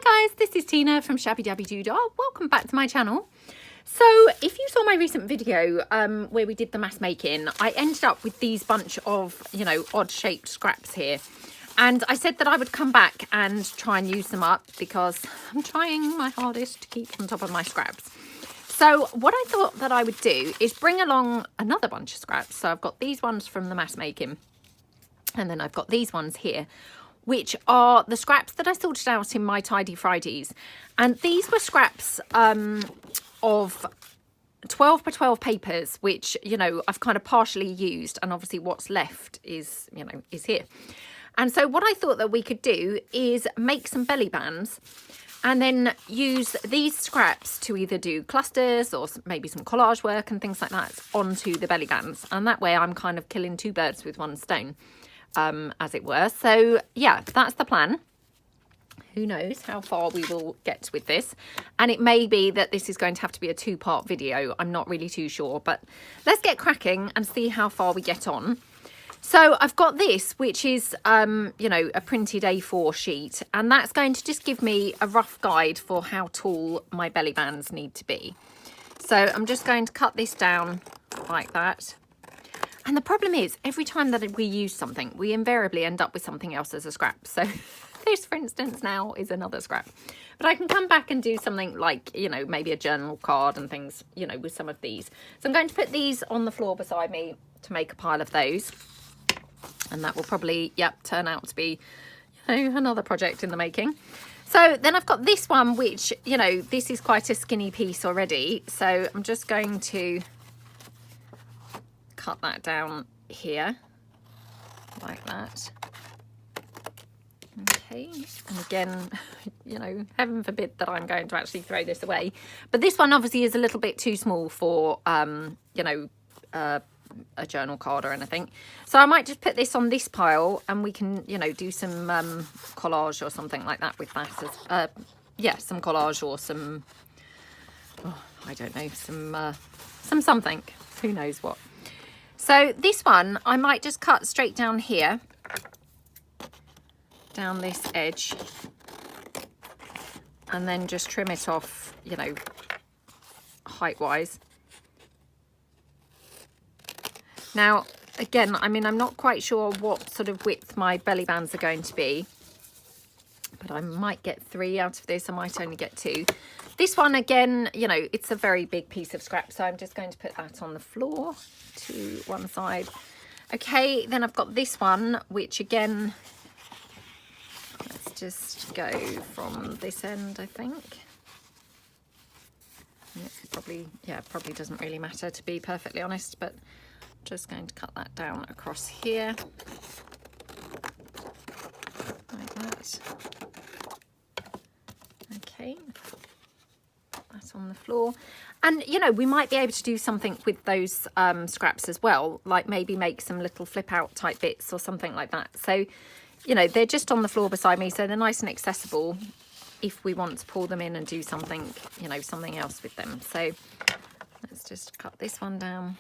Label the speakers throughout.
Speaker 1: Hi guys, this is Tina from Shabbydabbydoodah. Welcome back to my channel. So if you saw my recent video where we did the mass making, I ended up with these bunch of, odd shaped scraps here. And I said that I would come back and try and use them up because I'm trying my hardest to keep on top of my scraps. So what I thought that I would do is bring along another bunch of scraps. So I've got these ones from the mass making, and then I've got these ones here, which are the scraps that I sorted out in my Tidy Fridays. And these were scraps of 12 by 12 papers, which, I've kind of partially used. And obviously what's left is, is here. And so what I thought that we could do is make some belly bands and then use these scraps to either do clusters or maybe some collage work and things like that onto the belly bands. And that way I'm kind of killing two birds with one stone, as it were. So yeah, that's the plan. Who knows how far we will get with this. And it may be that this is going to have to be a two-part video. I'm not really too sure, but let's get cracking and see how far we get on. So I've got this, which is, a printed A4 sheet, and that's going to just give me a rough guide for how tall my belly bands need to be. So I'm just going to cut this down like that. And the problem is, every time that we use something, we invariably end up with something else as a scrap. So this, for instance, now is another scrap. But I can come back and do something like, maybe a journal card and things, with some of these. So I'm going to put these on the floor beside me to make a pile of those. And that will probably, turn out to be, another project in the making. So then I've got this one, which, this is quite a skinny piece already. So I'm just going to cut that down here, like that. Okay, and again, heaven forbid that I'm going to actually throw this away. But this one obviously is a little bit too small for, a journal card or anything. So I might just put this on this pile and we can, do some collage or something like that with that. As, some collage or some, I don't know, some something, who knows what. So this one, I might just cut straight down here, down this edge, and then just trim it off, height-wise. Now, again, I'm not quite sure what sort of width my belly bands are going to be, but I might get 3 out of this. I might only get 2. This one, again, it's a very big piece of scrap, so I'm just going to put that on the floor to one side. Okay, then I've got this one, which again, let's just go from this end, I think. It probably doesn't really matter, to be perfectly honest, but just going to cut that down across here like that. Okay, that's on the floor. And we might be able to do something with those scraps as well, like maybe make some little flip out type bits or something like that. So they're just on the floor beside me, so they're nice and accessible if we want to pull them in and do something, something else with them. So let's just cut this one down.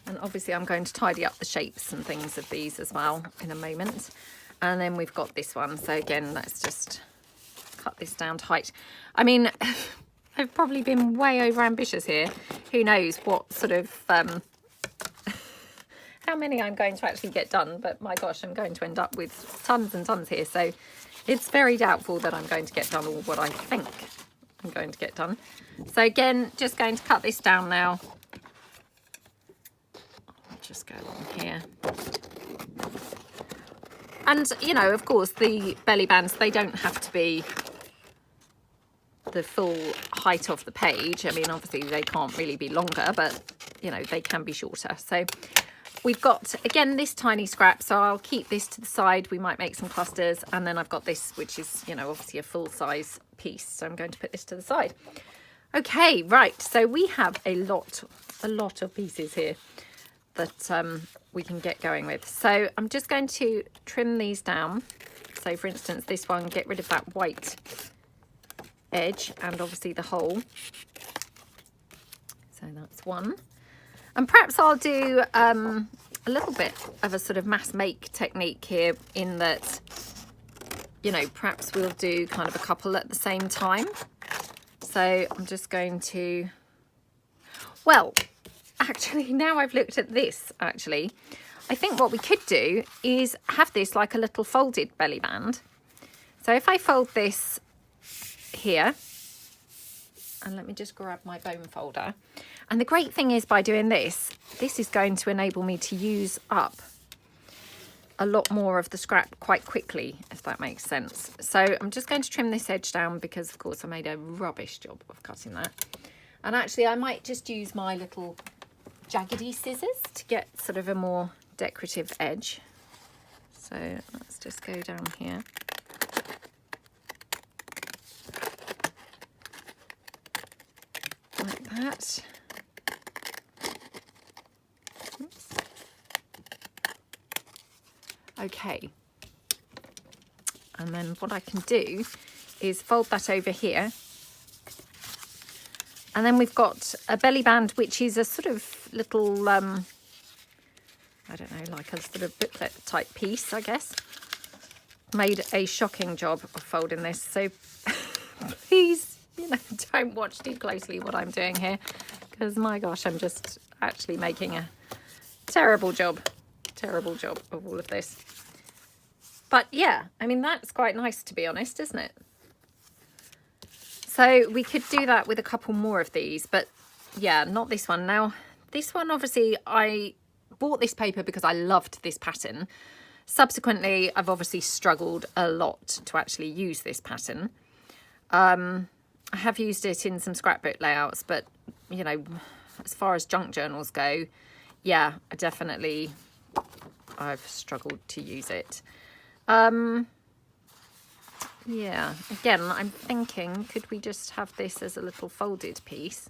Speaker 1: And obviously I'm going to tidy up the shapes and things of these as well in a moment. And then we've got this one. So again, let's just cut this down tight. I've probably been way over ambitious here. Who knows what sort of, how many I'm going to actually get done. But my gosh, I'm going to end up with tons and tons here. So it's very doubtful that I'm going to get done all what I think I'm going to get done. So again, just going to cut this down now. Just go along here. And, of course, the belly bands, they don't have to be the full height of the page. Obviously, they can't really be longer, but, they can be shorter. So we've got, again, this tiny scrap. So I'll keep this to the side. We might make some clusters. And then I've got this, which is, obviously a full-size piece. So I'm going to put this to the side. Okay, right. So we have a lot of pieces here that we can get going with. So I'm just going to trim these down. So for instance, this one, get rid of that white edge and obviously the hole. So that's one. And perhaps I'll do a little bit of a sort of mass make technique here, in that, you know, perhaps we'll do kind of a couple at the same time. So I'm just going to, well, actually, now I've looked at this, actually, I think what we could do is have this like a little folded belly band. So if I fold this here, and let me just grab my bone folder. And the great thing is, by doing this, this is going to enable me to use up a lot more of the scrap quite quickly, if that makes sense. So I'm just going to trim this edge down, because of course I made a rubbish job of cutting that. And actually I might just use my little jaggedy scissors to get sort of a more decorative edge. So let's just go down here. Like that. Oops. Okay. And then what I can do is fold that over here. And then we've got a belly band, which is a sort of little, I don't know, like a sort of booklet type piece, I guess. Made a shocking job of folding this. So please, you know, don't watch too closely what I'm doing here, because my gosh, I'm just actually making a terrible job of all of this. But yeah, I mean, that's quite nice, to be honest, isn't it? So we could do that with a couple more of these, but yeah, not this one. Now, this one, obviously, I bought this paper because I loved this pattern. Subsequently, I've obviously struggled a lot to actually use this pattern. I have used it in some scrapbook layouts, but, you know, as far as junk journals go, yeah, I've struggled to use it. Yeah, again, I'm thinking, could we just have this as a little folded piece?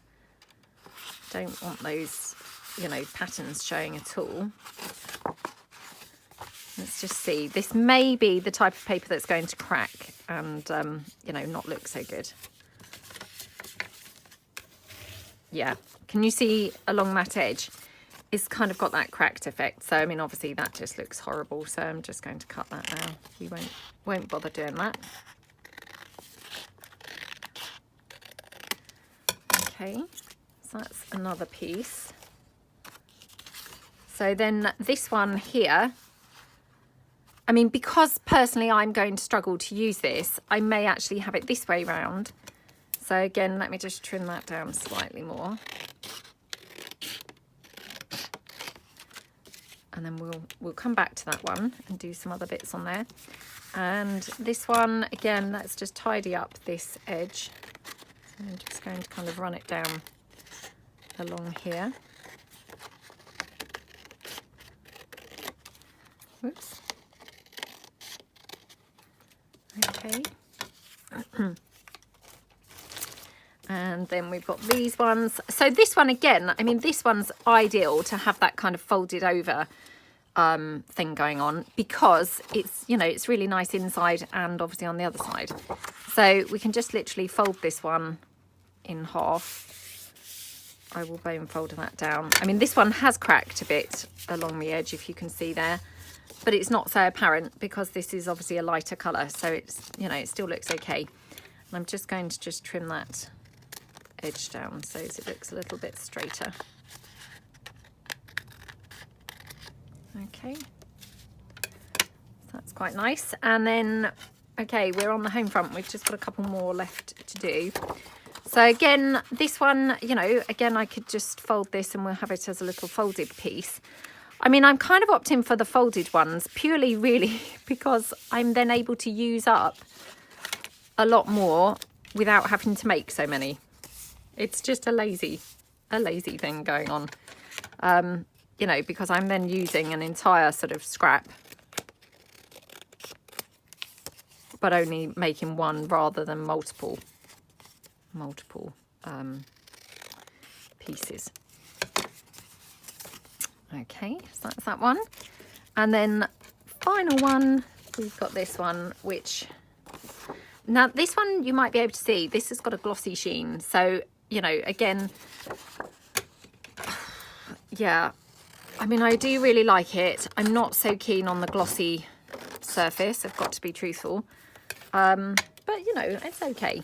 Speaker 1: Don't want those, you know, patterns showing at all. Let's just see. This may be the type of paper that's going to crack and, you know, not look so good. Yeah, can you see along that edge? It's kind of got that cracked effect. So, I mean, obviously that just looks horrible. So I'm just going to cut that now. We won't bother doing that. Okay, so that's another piece. So then this one here, I mean, because personally I'm going to struggle to use this, I may actually have it this way round. So again, let me just trim that down slightly more. And then we'll come back to that one and do some other bits on there. And this one, again, let's just tidy up this edge. So I'm just going to kind of run it down along here. Whoops. Okay. And then we've got these ones. So this one, again, I mean, this one's ideal to have that kind of folded over thing going on, because it's, you know, it's really nice inside and obviously on the other side. So we can just literally fold this one in half. I will bone fold that down. I mean, this one has cracked a bit along the edge, if you can see there, but it's not so apparent because this is obviously a lighter colour. So it's, you know, it still looks okay. And I'm just going to just trim that edge down so it looks a little bit straighter. Okay, so that's quite nice. And then, okay, we're on the home front. We've just got a couple more left to do. So again, this one, you know, again, I could just fold this and we'll have it as a little folded piece. I mean, I'm kind of opting for the folded ones purely really because I'm then able to use up a lot more without having to make so many. It's just a lazy thing going on. You know, because I'm then using an entire sort of scrap, but only making one rather than multiple pieces. Okay, so that's that one. And then final one, we've got this one, which, now this one you might be able to see, this has got a glossy sheen. So, you know, again, yeah, I mean, I do really like it. I'm not so keen on the glossy surface, I've got to be truthful. But, you know, it's okay.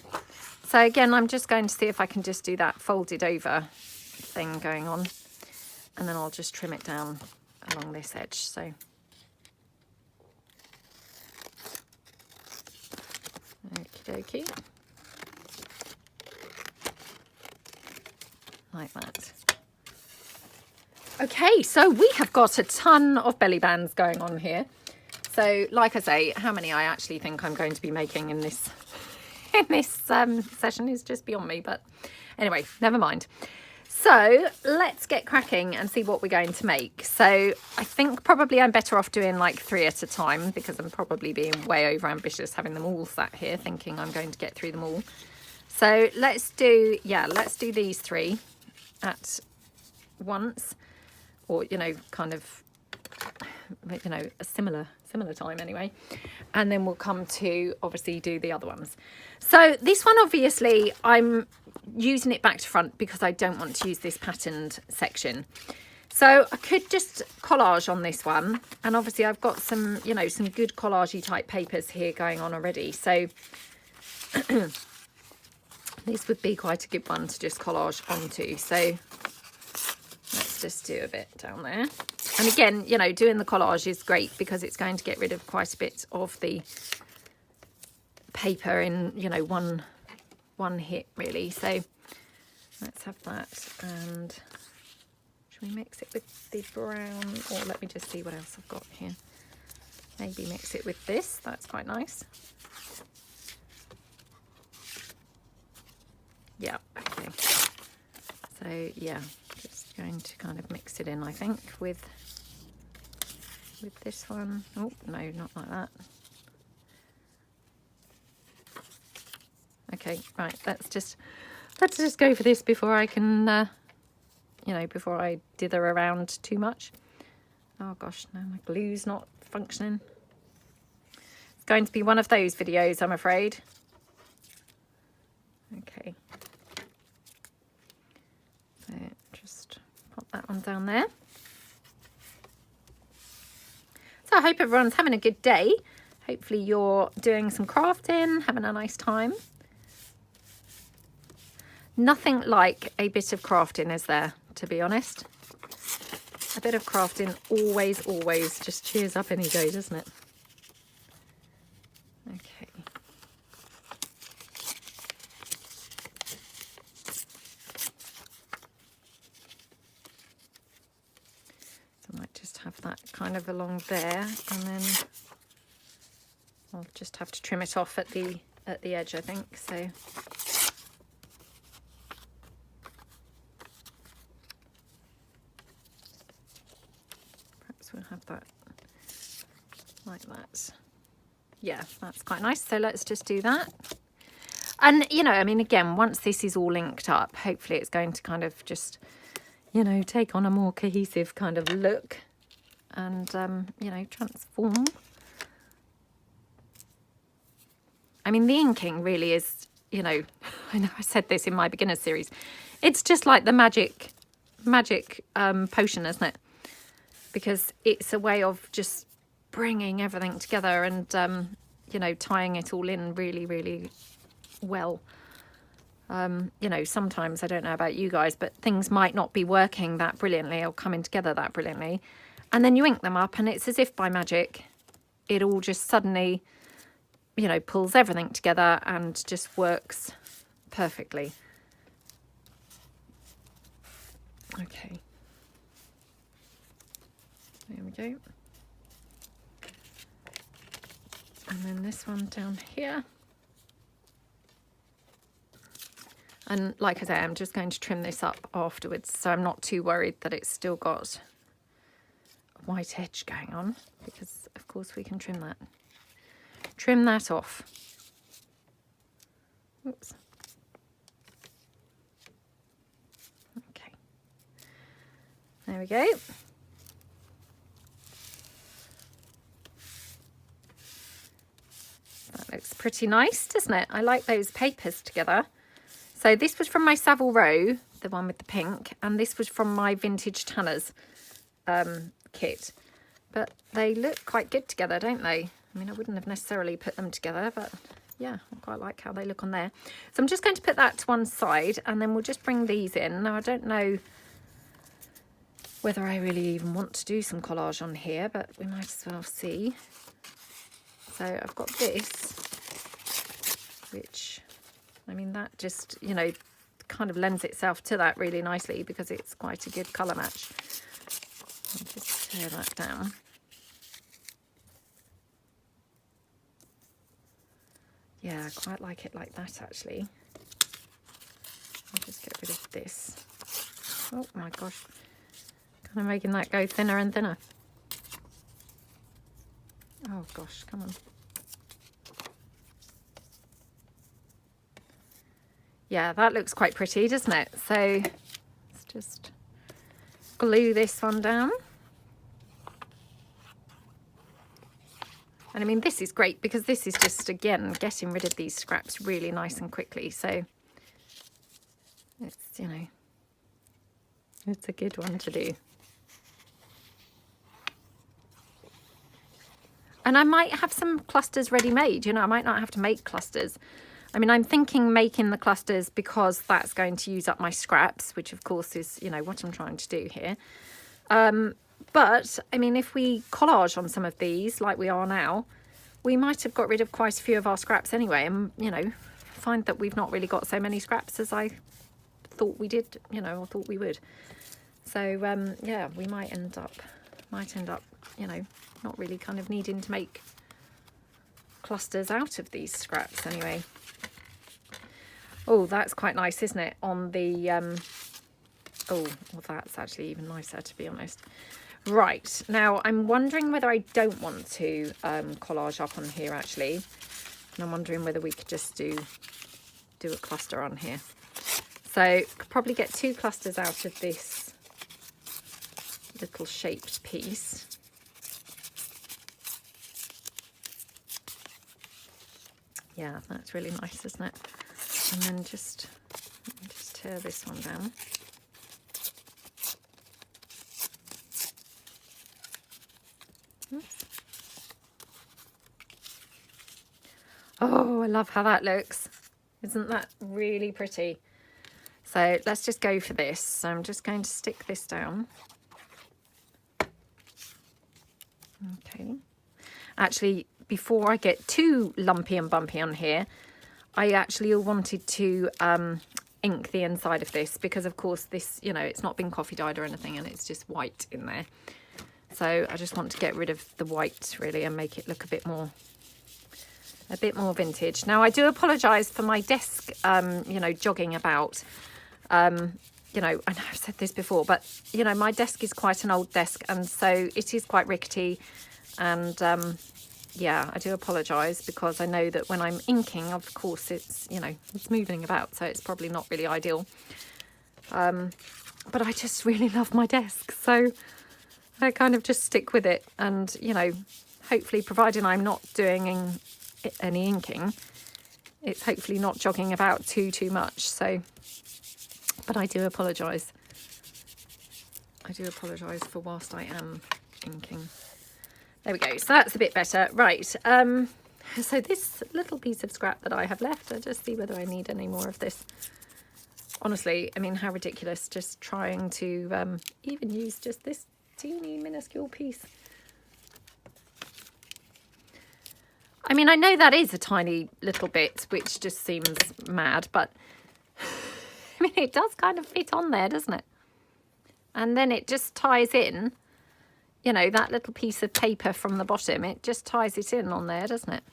Speaker 1: So again, I'm just going to see if I can just do that folded over thing going on. And then I'll just trim it down along this edge. So okie dokie. Like that. Okay, so we have got a ton of belly bands going on here. So like I say, how many I actually think I'm going to be making in this session is just beyond me, but anyway, never mind. So let's get cracking and see what we're going to make. So I think probably I'm better off doing like 3 at a time, because I'm probably being way over ambitious having them all sat here thinking I'm going to get through them all. So let's do these 3 at once, or, you know, kind of, you know, a similar time anyway, and then we'll come to obviously do the other ones. So this one, obviously I'm using it back to front because I don't want to use this patterned section. So I could just collage on this one, and obviously I've got some, you know, some good collagey type papers here going on already, so this would be quite a good one to just collage onto. So let's just do a bit down there. And again, you know, doing the collage is great because it's going to get rid of quite a bit of the paper in, you know, one hit really. So let's have that. And should we mix it with the brown, or let me just see what else I've got here. Maybe mix it with this. That's quite nice. Yeah, okay. So yeah, just going to kind of mix it in, I think, with this one. Oh no, not like that. Okay, right, let's just go for this before I can you know, before I dither around too much. Oh gosh, no, my glue's not functioning. It's going to be one of those videos, I'm afraid. Okay, so just pop that one down there. So I hope everyone's having a good day. Hopefully you're doing some crafting, having a nice time. Nothing like a bit of crafting, is there, to be honest? A bit of crafting always just cheers up any day, doesn't it? Okay. So I might just have that kind of along there, and then I'll just have to trim it off at the edge, I think. So we'll have that like that. Yeah, that's quite nice. So let's just do that. And, you know, I mean, again, once this is all linked up, hopefully it's going to kind of just, you know, take on a more cohesive kind of look and, you know, transform. I mean, the inking really is, you know, I know I said this in my beginner series. It's just like the magic potion, isn't it? Because it's a way of just bringing everything together and, you know, tying it all in really well. You know, sometimes, I don't know about you guys, but things might not be working that brilliantly or coming together that brilliantly. And then you ink them up and it's as if by magic, it all just suddenly, you know, pulls everything together and just works perfectly. Okay. There we go. And then this one down here. And like I say, I'm just going to trim this up afterwards, so I'm not too worried that it's still got a white edge going on, because of course we can trim that. Trim that off. Oops. Okay. There we go. That looks pretty nice, doesn't it? I like those papers together. So this was from my Savile Row, the one with the pink, and this was from my Vintage Tanners. kit. But they look quite good together, don't they? I mean, I wouldn't have necessarily put them together, but yeah, I quite like how they look on there. So I'm just going to put that to one side, and then we'll just bring these in. Now, I don't know whether I really even want to do some collage on here, but we might as well see. So I've got this, which, I mean, that just, you know, kind of lends itself to that really nicely because it's quite a good colour match. I'll just tear that down. Yeah, I quite like it like that, actually. I'll just get rid of this. Oh my gosh. Kind of making that go thinner and thinner. Oh gosh, come on. Yeah, that looks quite pretty, doesn't it? So let's just glue this one down. And I mean, this is great because this is just, again, getting rid of these scraps really nice and quickly. So it's, you know, it's a good one to do. And I might have some clusters ready made, you know, I might not have to make clusters. I mean, I'm thinking making the clusters because that's going to use up my scraps, which of course is, you know, what I'm trying to do here. But, I mean, if we collage on some of these, like we are now, we might have got rid of quite a few of our scraps anyway, and, you know, find that we've not really got so many scraps as I thought we did, you know, or thought we would. So, yeah, we might end up, you know, not really kind of needing to make clusters out of these scraps anyway. Oh, that's quite nice, isn't it? On the, oh, well, that's actually even nicer, to be honest. Right, now I'm wondering whether I don't want to collage up on here actually. And I'm wondering whether we could just do a cluster on here. So could probably get 2 clusters out of this little shaped piece. Yeah, that's really nice, isn't it? And then just tear this one down. Oh, I love how that looks. Isn't that really pretty? So let's just go for this. So I'm just going to stick this down. Okay. Actually, before I get too lumpy and bumpy on here, I actually wanted to ink the inside of this because, of course, this, you know, it's not been coffee dyed or anything and it's just white in there. So I just want to get rid of the white, really, and make it look a bit more vintage. Now, I do apologise for my desk, you know, jogging about. You know, I know I've said this before, but, you know, my desk is quite an old desk, and so it is quite rickety. And, yeah, I do apologise because I know that when I'm inking, of course, it's, you know, it's moving about, so it's probably not really ideal. But I just really love my desk, so I kind of just stick with it. And, you know, hopefully, providing I'm not doing any inking, it's hopefully not jogging about too much. So, but I do apologise. I do apologise for whilst I am inking. There we go. So that's a bit better. Right. So this little piece of scrap that I have left, I'll just see whether I need any more of this. Honestly, I mean, how ridiculous, just trying to even use just this teeny minuscule piece. I mean, I know that is a tiny little bit, which just seems mad, but I mean, it does kind of fit on there, doesn't it? And then it just ties in, you know, that little piece of paper from the bottom, it just ties it in on there, doesn't it?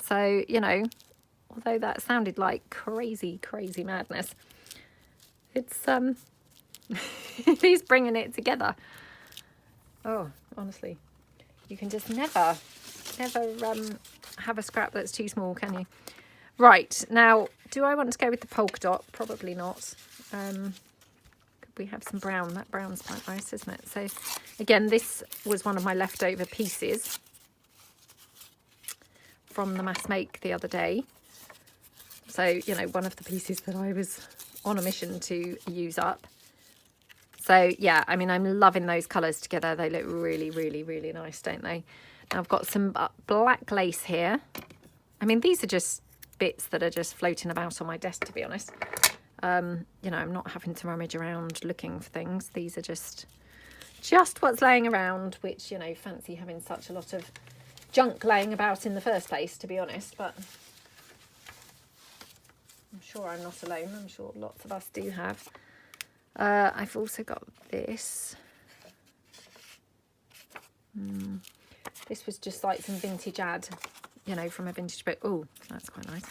Speaker 1: So, you know, although that sounded like crazy, crazy madness, it's, it is bringing it together. Oh, honestly, you can just never have a scrap that's too small, can you? Right, now, do I want to go with the polka dot? Probably not. Could we have some brown? That brown's quite nice, isn't it? So, again, this was one of my leftover pieces from the mass make the other day. So, you know, one of the pieces that I was on a mission to use up. So yeah, I mean, I'm loving those colours together. They look really, really, really nice, don't they? Now I've got some black lace here. I mean, these are just bits that are just floating about on my desk, to be honest. You know, I'm not having to rummage around looking for things. These are just what's laying around, which, you know, fancy having such a lot of junk laying about in the first place, to be honest. But I'm sure I'm not alone. I'm sure lots of us do have. I've also got this. This was just like some vintage ad, you know, from a vintage book. Oh, that's quite nice.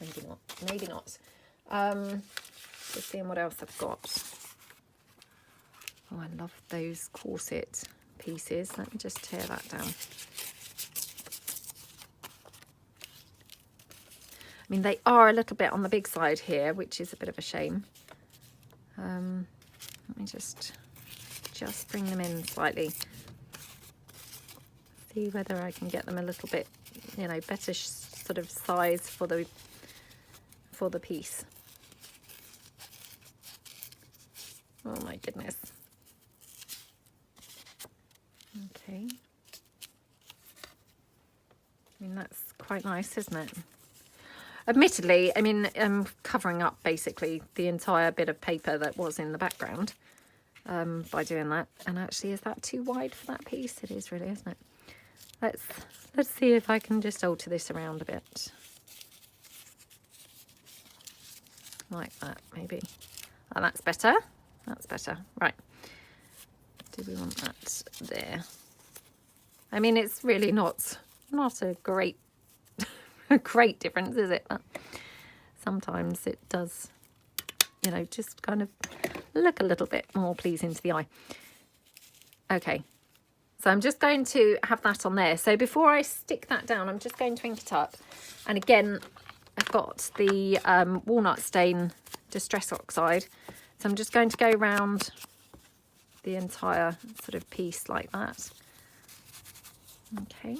Speaker 1: Maybe not. Maybe not. Let's see what else I've got. Oh, I love those corset pieces. Let me just tear that down. I mean, they are a little bit on the big side here, which is a bit of a shame. Let me just bring them in slightly. See whether I can get them a little bit, you know, better sort of size for the piece. Oh my goodness. Okay. I mean, that's quite nice, isn't it? Admittedly, I mean, I'm covering up basically the entire bit of paper that was in the background by doing that. And actually, is that too wide for that piece? It is really, isn't it? Let's see if I can just alter this around a bit. Like that, maybe. Oh, that's better. That's better. Right. Do we want that there? I mean, it's really not a great difference, is it? But sometimes it does, you know, just kind of look a little bit more pleasing to the eye. Okay. So I'm just going to have that on there. So before I stick that down, I'm just going to ink it up. And again, I've got the walnut stain Distress Oxide. So I'm just going to go around the entire sort of piece like that. Okay.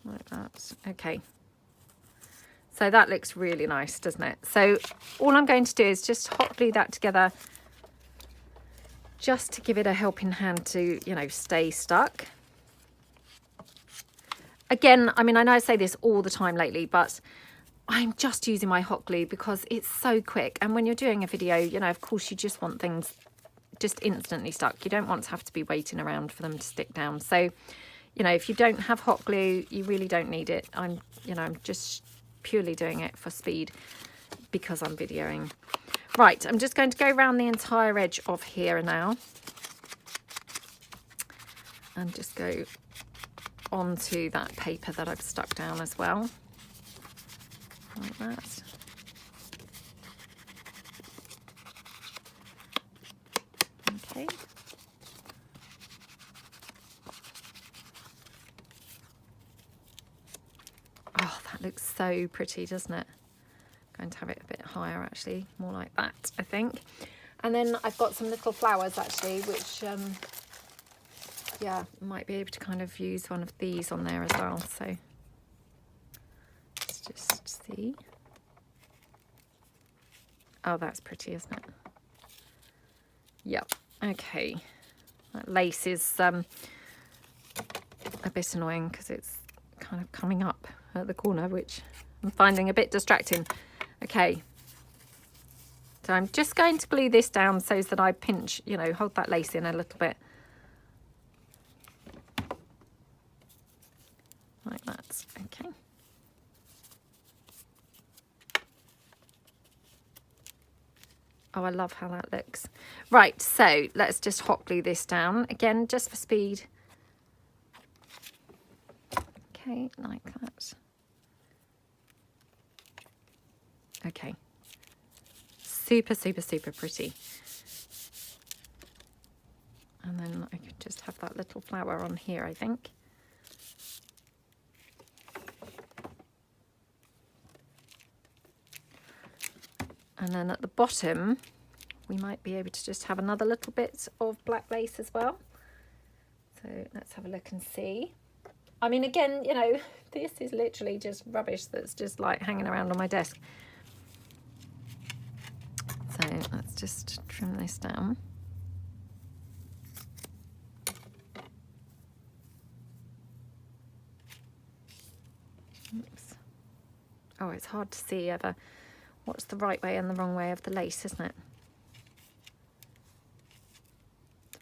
Speaker 1: Like that. Okay. So that looks really nice, doesn't it? So all I'm going to do is just hot glue that together, just to give it a helping hand to, you know, stay stuck. Again, I mean, I know I say this all the time lately, but I'm just using my hot glue because it's so quick. And when you're doing a video, you know, of course, you just want things just instantly stuck. You don't want to have to be waiting around for them to stick down. So, you know, if you don't have hot glue, you really don't need it. I'm just purely doing it for speed because I'm videoing. Right, I'm just going to go around the entire edge of here now and just go onto that paper that I've stuck down as well, like that. Okay. Oh, that looks so pretty, doesn't it? Going to have it a bit higher, actually, more like that, I think. And then I've got some little flowers, actually, which yeah, might be able to kind of use one of these on there as well. So let's just see. Oh, that's pretty, isn't it? Yep. Okay. That lace is a bit annoying because it's kind of coming up at the corner, which I'm finding a bit distracting. Okay. So I'm just going to glue this down so that I pinch, you know, hold that lace in a little bit. Like that. Okay. Oh, I love how that looks. Right, so let's just hot glue this down again, just for speed. Okay, like that. Okay. Super, super, super pretty. And then I could just have that little flower on here, I think. And then at the bottom, we might be able to just have another little bit of black lace as well. So let's have a look and see. I mean, again, you know, this is literally just rubbish that's just like hanging around on my desk. So let's just trim this down. Oops. Oh, it's hard to see ever what's the right way and the wrong way of the lace, isn't it?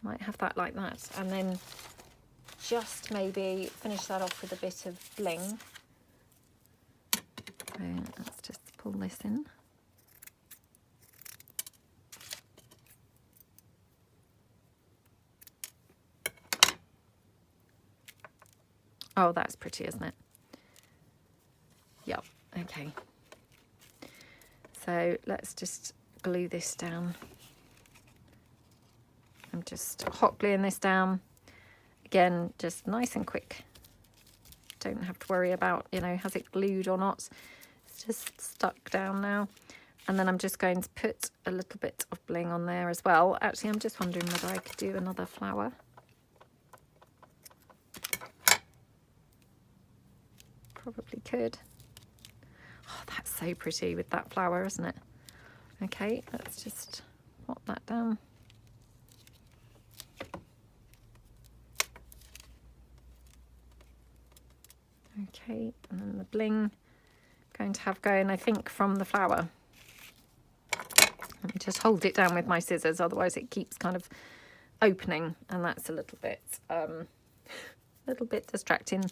Speaker 1: Might have that like that, and then just maybe finish that off with a bit of bling. So let's just pull this in. Oh, that's pretty, isn't it? Yep, okay. So let's just glue this down. I'm just hot gluing this down. Again, just nice and quick. Don't have to worry about, you know, has it glued or not. It's just stuck down now. And then I'm just going to put a little bit of bling on there as well. Actually, I'm just wondering whether I could do another flower. Probably could. Oh, that's so pretty with that flower, isn't it? Okay, let's just pop that down. Okay, and then the bling I'm going to have going, I think, from the flower. Let me just hold it down with my scissors, otherwise it keeps kind of opening, and that's a little bit distracting.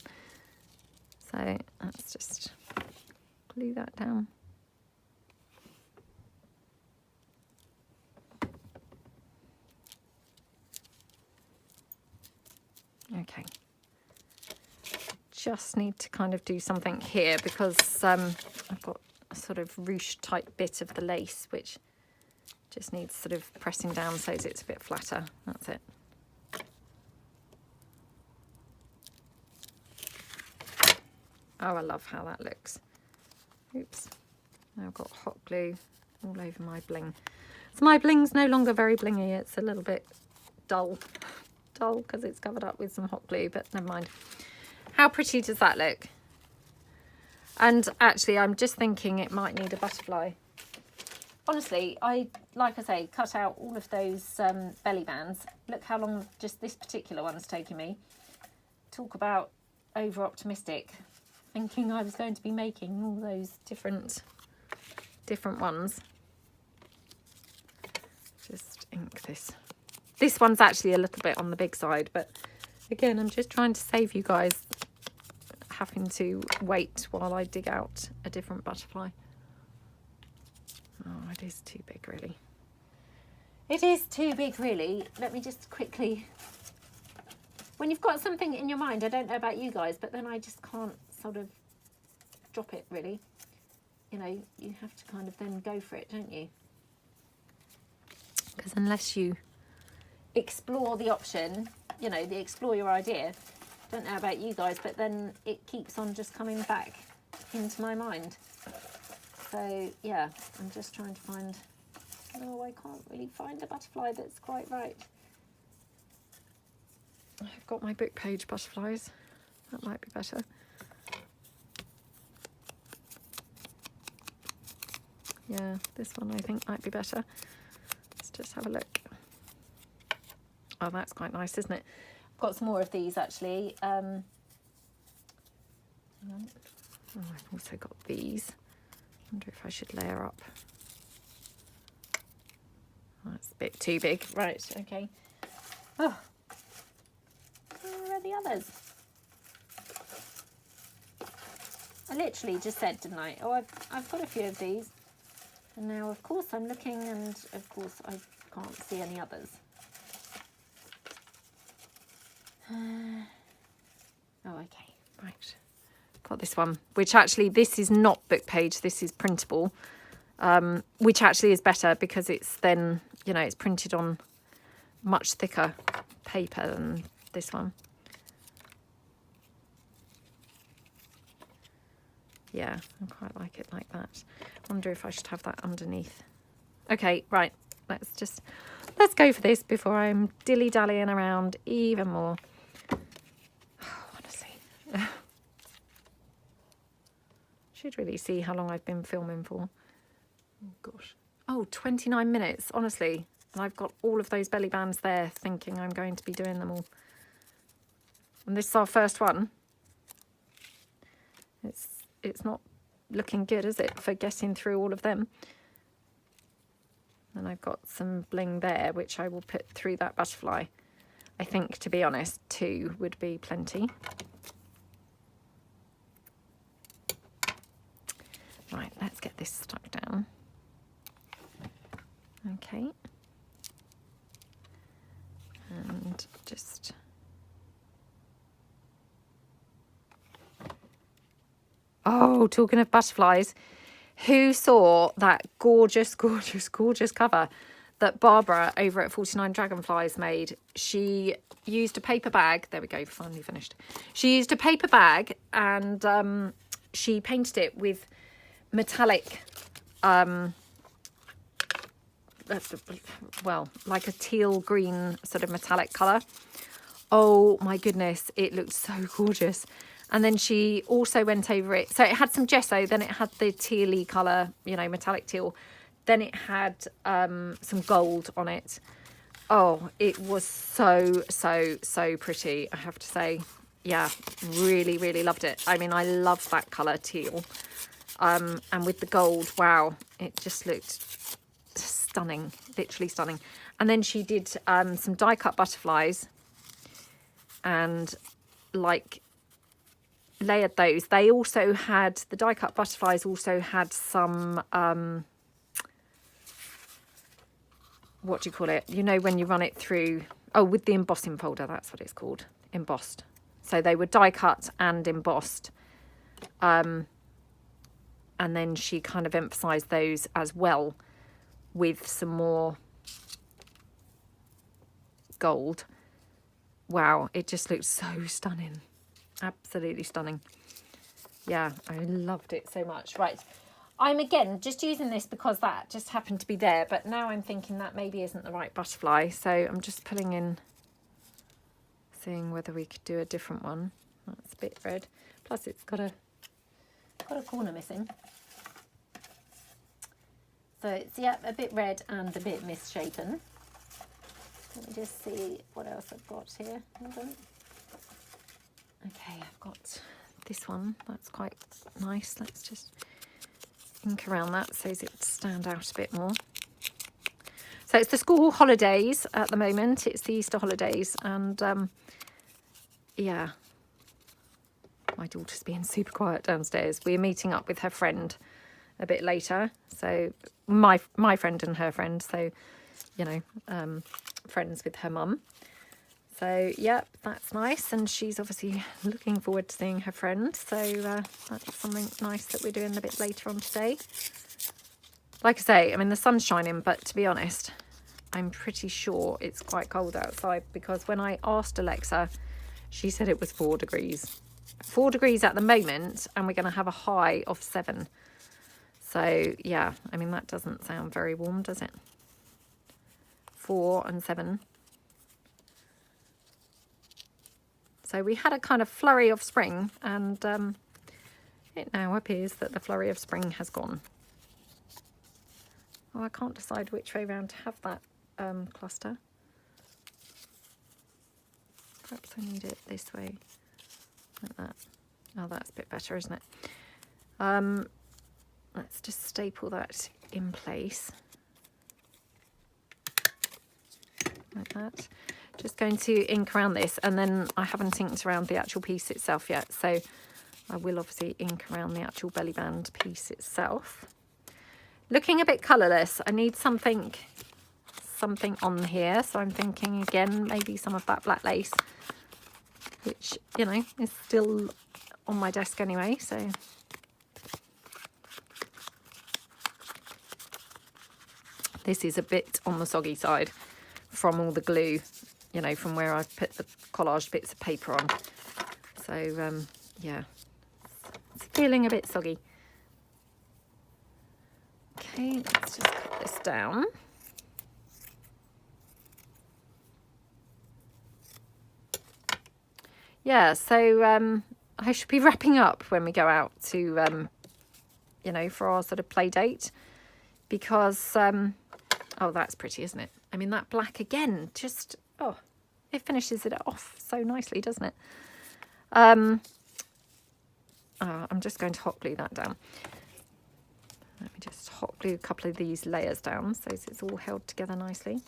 Speaker 1: So let's just glue that down. Okay. Just need to kind of do something here because I've got a sort of ruche type bit of the lace which just needs sort of pressing down so that it's a bit flatter. That's it. Oh, I love how that looks. Oops. Now I've got hot glue all over my bling. So my bling's no longer very blingy. It's a little bit dull because it's covered up with some hot glue, but never mind. How pretty does that look? And actually, I'm just thinking it might need a butterfly. Honestly, like I say, cut out all of those belly bands. Look how long just this particular one's taken me. Talk about over-optimistic. Thinking I was going to be making all those different ones. Just ink this. This one's actually a little bit on the big side, but again, I'm just trying to save you guys having to wait while I dig out a different butterfly. Oh, it is too big, really. It is too big, really. Let me just quickly... When you've got something in your mind, I don't know about you guys, but then I just can't sort of drop it, really. You know, you have to kind of then go for it, don't you? Because unless you explore the option, you know, explore your idea, don't know about you guys, but then it keeps on just coming back into my mind. So yeah, I'm just trying to find, oh, I can't really find a butterfly that's quite right. I've got my book page butterflies. That might be better. Yeah, this one I think might be better. Let's just have a look. Oh, that's quite nice, isn't it? I've got some more of these actually. Oh, I've also got these. I wonder if I should layer up. Oh, that's a bit too big. Right, okay. Oh, where are the others? I literally just said, didn't I? Oh, I've got a few of these. And now, of course, I'm looking, and of course, I can't see any others. Oh, okay, right. Got this one, which actually, this is not book page, this is printable, which actually is better because it's then, you know, it's printed on much thicker paper than this one. Yeah, I quite like it like that. Wonder if I should have that underneath. Okay, right, let's go for this before I'm dilly-dallying around even more. Oh, honestly, Should really see how long I've been filming for. Oh gosh. Oh, 29 minutes, honestly. And I've got all of those belly bands there thinking I'm going to be doing them all. And this is our first one. It's not looking good, is it, for getting through all of them? And I've got some bling there, which I will put through that butterfly. I think, to be honest, 2 would be plenty. Right, let's get this stuck down. Okay. And just... Oh, talking of butterflies, who saw that gorgeous, gorgeous, gorgeous cover that Barbara over at 49 Dragonflies made? She used a paper bag. There we go, finally finished. She used a paper bag and she painted it with metallic, well, like a teal green sort of metallic colour. Oh my goodness, it looked so gorgeous. And then she also went over it. So it had some gesso, then it had the tealy colour, you know, metallic teal. Then it had some gold on it. Oh, it was so, so, so pretty, I have to say. Yeah, really, really loved it. I mean, I love that colour teal. And with the gold, wow, it just looked stunning, literally stunning. And then she did some die cut butterflies and like layered those. They also had, the die cut butterflies also had some what do you call it, you know, when you run it through, oh, with the embossing folder, that's what it's called, embossed. So they were die cut and embossed, and then she kind of emphasized those as well with some more gold. Wow, it just looks so stunning. Absolutely stunning. Yeah, I loved it so much. Right, I'm again just using this because that just happened to be there, but now I'm thinking that maybe isn't the right butterfly, so I'm just pulling in, seeing whether we could do a different one. That's a bit red, plus it's got a corner missing, so it's, yeah, a bit red and a bit misshapen. Let me just see what else I've got here. Hold on. Okay, I've got this one. That's quite nice. Let's just ink around that so it stand out a bit more. So it's the school holidays at the moment. It's the Easter holidays, and yeah, my daughter's being super quiet downstairs. We're meeting up with her friend a bit later. So my friend and her friend. So, you know, friends with her mum. So, yeah, that's nice. And she's obviously looking forward to seeing her friend. So that's something nice that we're doing a bit later on today. Like I say, I mean, the sun's shining, but to be honest, I'm pretty sure it's quite cold outside, because when I asked Alexa, she said it was 4 degrees. 4 degrees at the moment, and we're going to have a high of 7. So, yeah, I mean, that doesn't sound very warm, does it? 4 and 7. So we had a kind of flurry of spring, and it now appears that the flurry of spring has gone. Oh, I can't decide which way round to have that cluster. Perhaps I need it this way, like that. Oh, that's a bit better, isn't it? Let's just staple that in place. Like that. Just going to ink around this, and then I haven't inked around the actual piece itself yet, so I will obviously ink around the actual belly band piece itself. Looking a bit colourless, I need something on here, so I'm thinking again maybe some of that black lace, which, you know, is still on my desk anyway, so this is a bit on the soggy side from all the glue, you know, from where I've put the collaged bits of paper on. So, yeah, it's feeling a bit soggy. Okay, let's just cut this down. Yeah, so I should be wrapping up when we go out to, you know, for our sort of play date. Because, oh, that's pretty, isn't it? I mean, that black again, just, oh, it finishes it off so nicely, doesn't it? I'm just going to hot glue that down. Let me just hot glue a couple of these layers down so it's all held together nicely.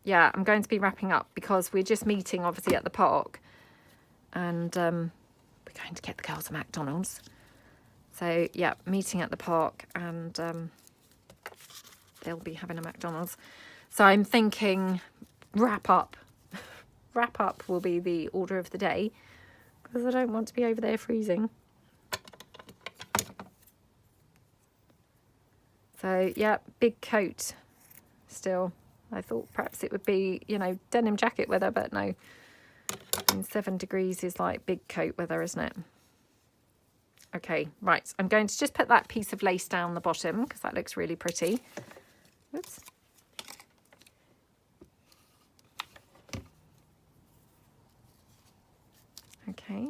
Speaker 1: Yeah, I'm going to be wrapping up because we're just meeting, obviously, at the park. And we're going to get the girls a McDonald's. So, yeah, meeting at the park and they'll be having a McDonald's. So I'm thinking wrap up. Wrap up will be the order of the day because I don't want to be over there freezing. So, yeah, big coat still. I thought perhaps it would be, you know, denim jacket weather, but no. And 7 degrees is like big coat weather, isn't it? Okay, right. I'm going to just put that piece of lace down the bottom because that looks really pretty. Oops. Okay,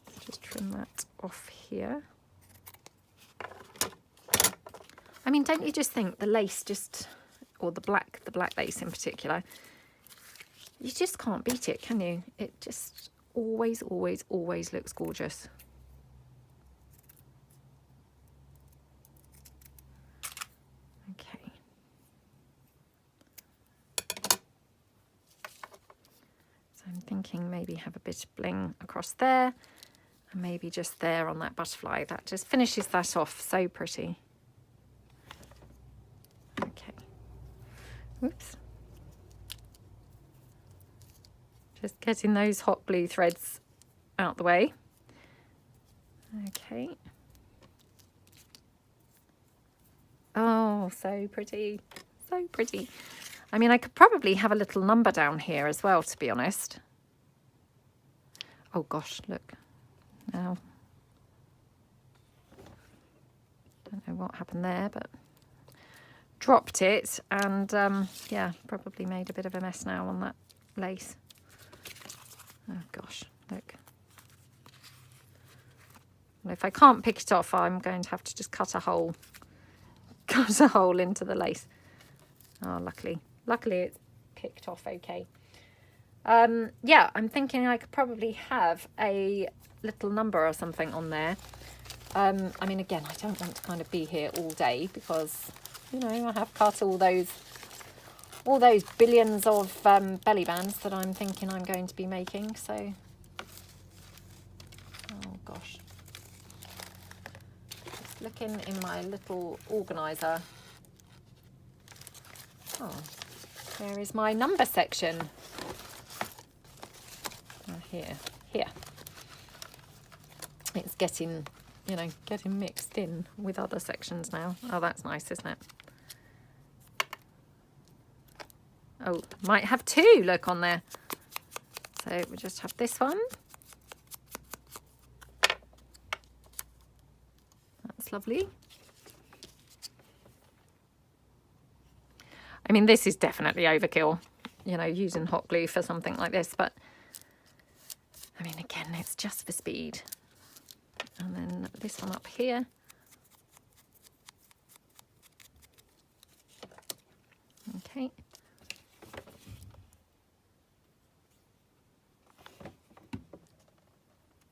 Speaker 1: let's just trim that off here. I mean, don't you just think the lace just, or the black lace in particular, you just can't beat it, can you? It just always, always, always looks gorgeous. Okay. So I'm thinking maybe have a bit of bling across there and maybe just there on that butterfly. That just finishes that off so pretty. Okay. Whoops. Just getting those hot glue threads out the way. Okay. Oh, so pretty. So pretty. I mean, I could probably have a little number down here as well, to be honest. Oh, gosh, look. Now, don't know what happened there, but dropped it and, yeah, probably made a bit of a mess now on that lace. Oh, gosh, look. Well, if I can't pick it off, I'm going to have to just cut a hole into the lace. Oh, luckily it's picked off okay. Yeah, I'm thinking I could probably have a little number or something on there. I mean, again, I don't want to kind of be here all day because, you know, I have cut all those billions of belly bands that I'm thinking I'm going to be making. So, oh gosh, just looking in my little organizer. Oh, where is my number section? Oh, here. It's getting, you know, getting mixed in with other sections now. Oh, that's nice, isn't it? Oh, might have 2, look, on there. So we just have this one. That's lovely. I mean, this is definitely overkill, you know, using hot glue for something like this, but I mean, again, it's just for speed. And then this one up here. Okay.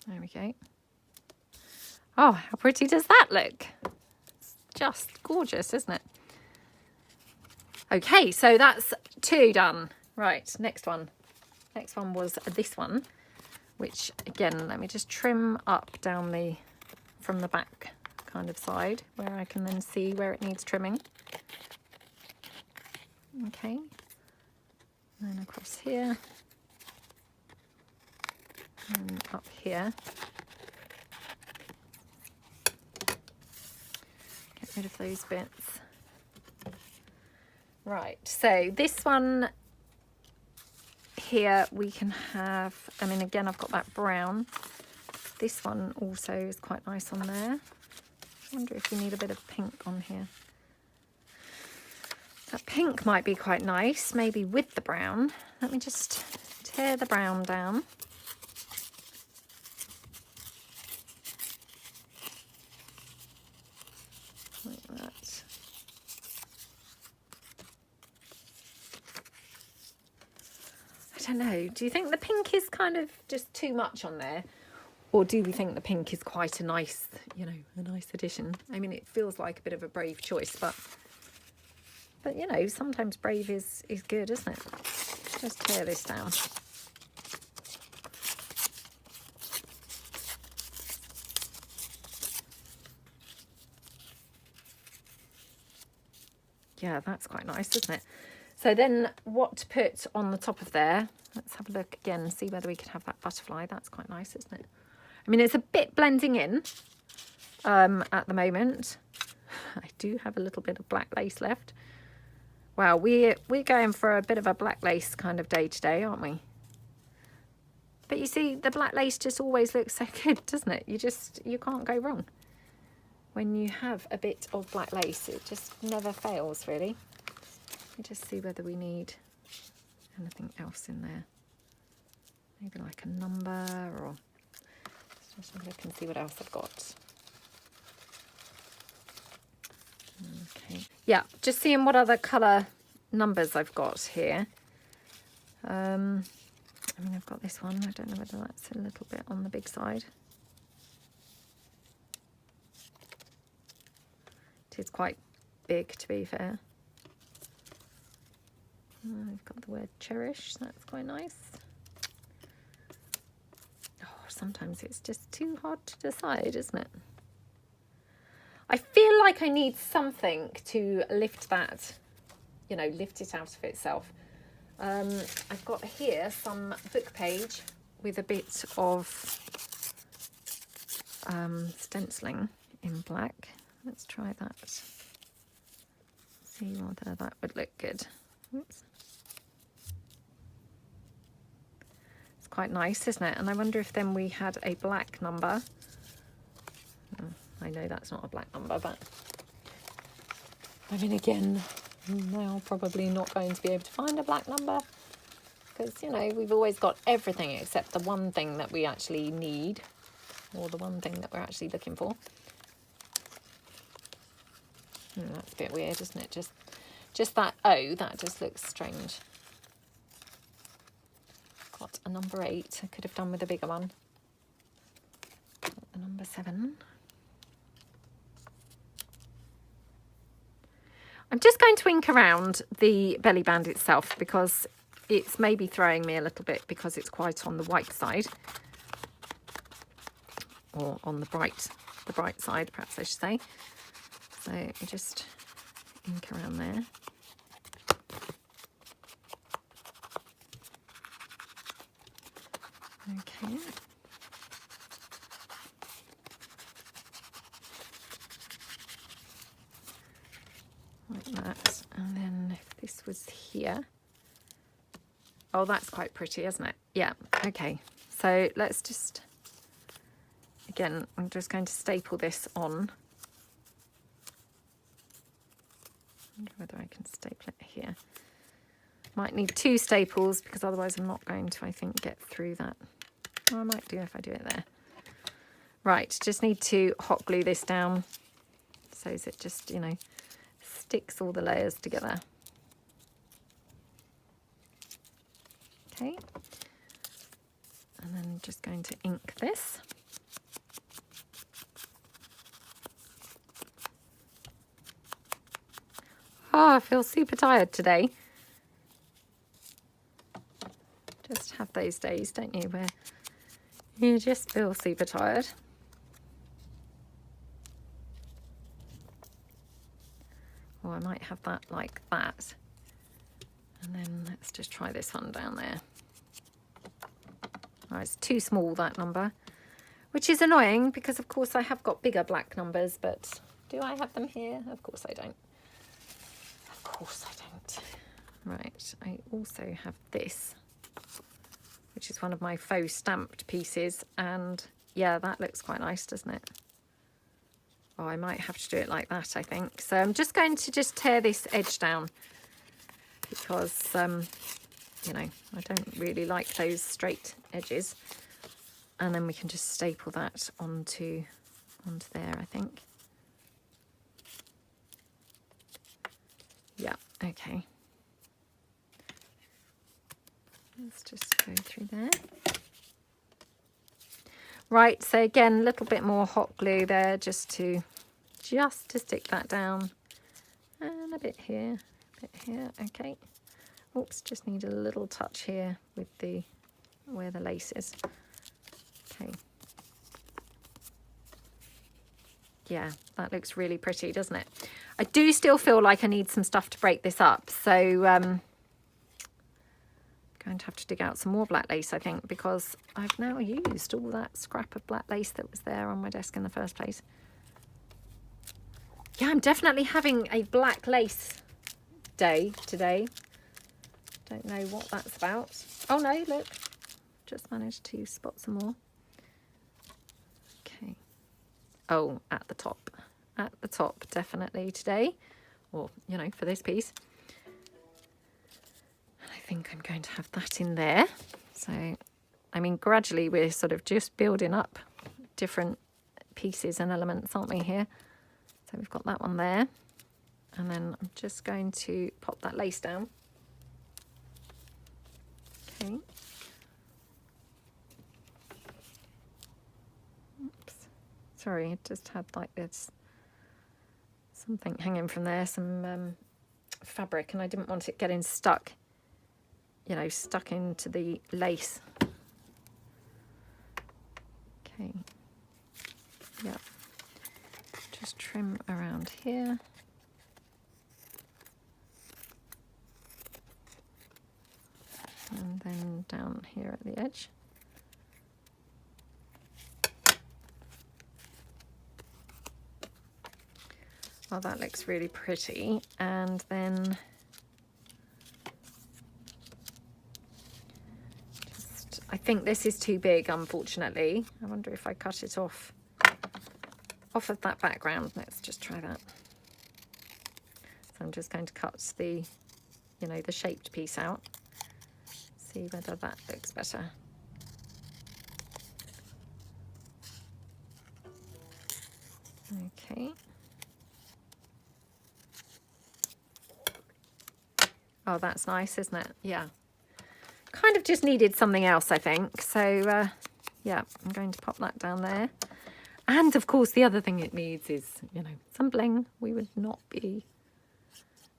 Speaker 1: There we go. Oh, how pretty does that look? It's just gorgeous, isn't it? Okay, so that's 2 done. Right, next one. Next one was this one, which again, let me just trim up down from the back kind of side where I can then see where it needs trimming. Okay, and then across here and up here. Get rid of those bits. Right, so this one here we can have, I mean, again, I've got that brown. This one also is quite nice on there. I wonder if we need a bit of pink on here. That pink might be quite nice, maybe with the brown. Let me just tear the brown down. don't know. Do you think the pink is kind of just too much on there? Or do we think the pink is quite a nice, you know, a nice addition? I mean, it feels like a bit of a brave choice, but you know, sometimes brave is good, isn't it? Let's just tear this down. Yeah, that's quite nice, isn't it? So then what to put on the top of there? Let's have a look again and see whether we could have that butterfly. That's quite nice, isn't it? I mean, it's a bit blending in at the moment. I do have a little bit of black lace left. Wow, we're going for a bit of a black lace kind of day today, aren't we? But you see, the black lace just always looks so good, doesn't it? You can't go wrong. When you have a bit of black lace, it just never fails, really. Let me just see whether we need anything else in there. Maybe like a number, or let's just look and see what else I've got. Okay. Yeah, just seeing what other colour numbers I've got here. I mean, I've got this one. I don't know whether that's a little bit on the big side. It is quite big, to be fair. I've got the word cherish. That's quite nice. Oh, sometimes it's just too hard to decide, isn't it? I feel like I need something to lift that, you know, lift it out of itself. I've got here some book page with a bit of stenciling in black. Let's try that. See whether that would look good. Oops. It's quite nice, isn't it? And I wonder if then we had a black number. Oh, I know that's not a black number, but I mean, again, now probably not going to be able to find a black number because, you know, we've always got everything except the one thing that we actually need, or the one thing that we're actually looking for. That's a bit weird, isn't it? Just that O, that just looks strange. Got a number 8. I could have done with a bigger one. Got the number 7. I'm just going to ink around the belly band itself because it's maybe throwing me a little bit because it's quite on the white side, or on the bright side, perhaps I should say. So just ink around there. Okay. Like that. And then if this was here. Oh, that's quite pretty, isn't it? Yeah. Okay. So let's just, again, I'm just going to staple this on. I wonder whether I can staple it here. Might need 2 staples because otherwise I'm not going to, I think, get through that. Well, I might do if I do it there. Right, just need to hot glue this down so it just, you know, sticks all the layers together. Okay. And then I'm just going to ink this. Oh, I feel super tired today. Just have those days, don't you, where you just feel super tired. Or I might have that like that. And then let's just try this one down there. Oh, it's too small, that number, which is annoying because, of course, I have got bigger black numbers, but do I have them here? Of course I don't. Of course I don't. Right, I also have this, which is one of my faux stamped pieces, and yeah, that looks quite nice, doesn't it? Oh, I might have to do it like that, I think. So I'm just going to just tear this edge down because, you know, I don't really like those straight edges. And then we can just staple that onto there, I think. Yeah, okay. Let's just go through there. Right, so again, a little bit more hot glue there just to stick that down. And a bit here, okay. Oops, just need a little touch here with where the lace is. Okay. Yeah, that looks really pretty, doesn't it? I do still feel like I need some stuff to break this up, so going to have to dig out some more black lace, I think, because I've now used all that scrap of black lace that was there on my desk in the first place. Yeah, I'm definitely having a black lace day today. Don't know what that's about. Oh no, look, just managed to spot some more. Okay. Oh, at the top definitely today, or you know, for this piece. I think I'm going to have that in there. So, I mean, gradually we're sort of just building up different pieces and elements, aren't we, here? So we've got that one there. And then I'm just going to pop that lace down. Okay. Oops. Sorry, I just had like this, something hanging from there, some fabric, and I didn't want it getting stuck. You know, stuck into the lace. Okay. Yeah. Just trim around here. And then down here at the edge. Oh, that looks really pretty. And then I think this is too big, unfortunately. I wonder if I cut it off of that background. Let's just try that. So I'm just going to cut the, you know, the shaped piece out. See whether that looks better. Okay. Oh, that's nice, isn't it? Yeah. Kind of just needed something else, I think. So, yeah, I'm going to pop that down there. And, of course, the other thing it needs is, you know, some bling. We would not be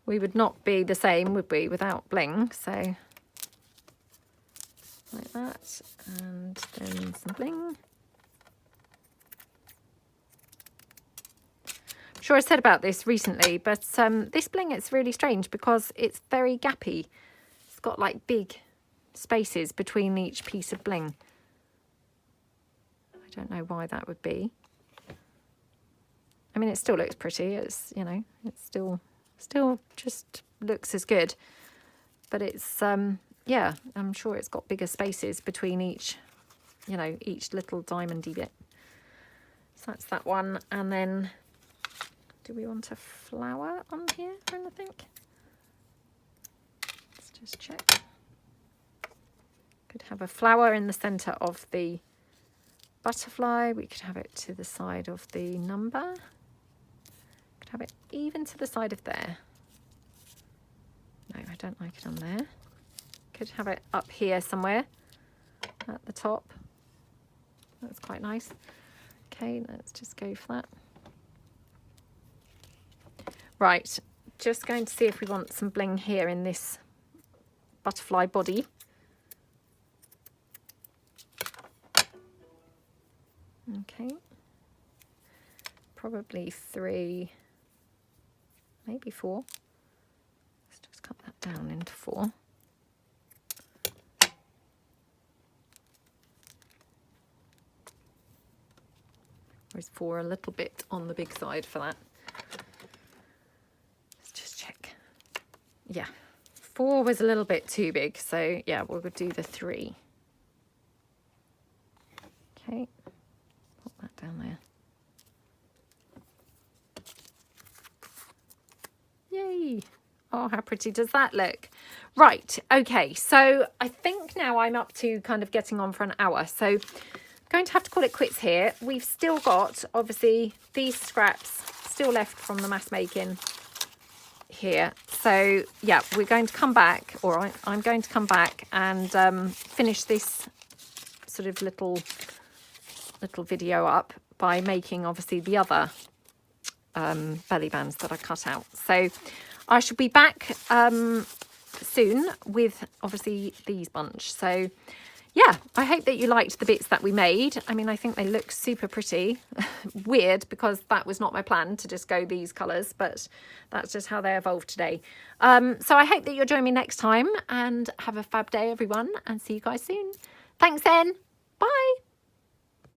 Speaker 1: the same, would we, without bling? So, like that. And then some bling. I'm sure I said about this recently, but this bling, it's really strange because it's very gappy. It's got, like, big spaces between each piece of bling. I don't know why that would be. I mean, it still looks pretty. It's, you know, it's still just looks as good. But it's, yeah, I'm sure it's got bigger spaces between each, you know, each little diamondy bit. So that's that one. And then, do we want a flower on here or anything? Let's just check. Could have a flower in the center of the butterfly. We could have it to the side of the number. Could have it even to the side of there. No, I don't like it on there. Could have it up here somewhere at the top. That's quite nice. Okay, let's just go for that. Right, just going to see if we want some bling here in this butterfly body. Okay, probably 3, maybe 4. Let's just cut that down into 4. Or is 4 a little bit on the big side for that? Let's just check. Yeah, 4 was a little bit too big, so yeah, we'll do the 3. Okay. That down there. Yay! Oh, how pretty does that look? Right, okay, so I think now I'm up to kind of getting on for an hour, so I'm going to have to call it quits here. We've still got, obviously, these scraps still left from the mass making here. So yeah, we're going to come back, or I'm going to come back and finish this sort of little video up by making obviously the other belly bands that I cut out. So I shall be back soon with obviously these bunch. So yeah, I hope that you liked the bits that we made. I mean, I think they look super pretty. Weird, because that was not my plan to just go these colours, but that's just how they evolved today. So I hope that you'll join me next time, and have a fab day, everyone, and see you guys soon. Thanks then. Bye.